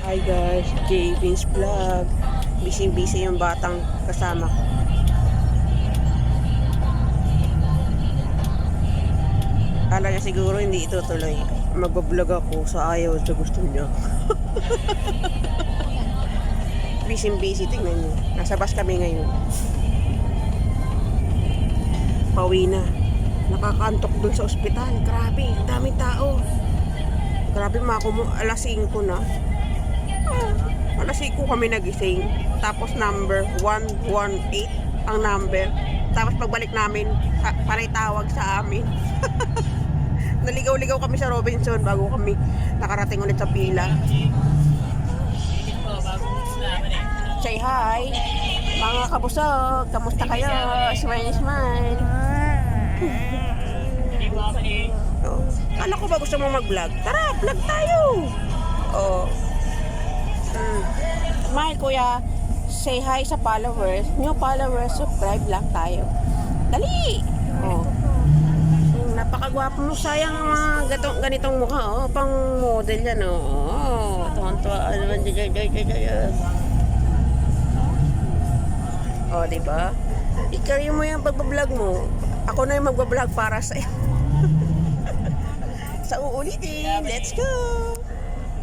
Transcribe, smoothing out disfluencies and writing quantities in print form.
Hi guys, J. Vince Vlog. Busy yung batang kasama ko. Kala niya siguro hindi itutuloy. Magbablog ako sa ayaw sa gusto niya. Busy, tingnan niyo. Nasa bus kami ngayon. Pauwi na. Nakakantok dun sa ospital. Grabe, daming tao. Grabe, alas 5 na. Alas 5 kami nagising. Tapos number 118 ang number. Tapos pagbalik namin, panay tawag sa amin. Naligaw-ligaw kami sa Robinson bago kami nakarating ulit sa pila. Say hi, mga kabusog. Kamusta kayo? Smile. Oh, kala ko ba gusto mo mag-vlog? Tara, vlog tayo. Oh. Smile, kuya. Say hi sa followers. New followers, subscribe lang tayo. Dali! Oh. Napakagwapo mo. Sayang ang mga ganitong mukha. Oh. Pang model yan. Oh. Tuwan-tuwa. Oh, diba? I-carry mo yung pagbablog mo. Ako na yung magbablog para sa'yo. Sa uulitin. Let's go!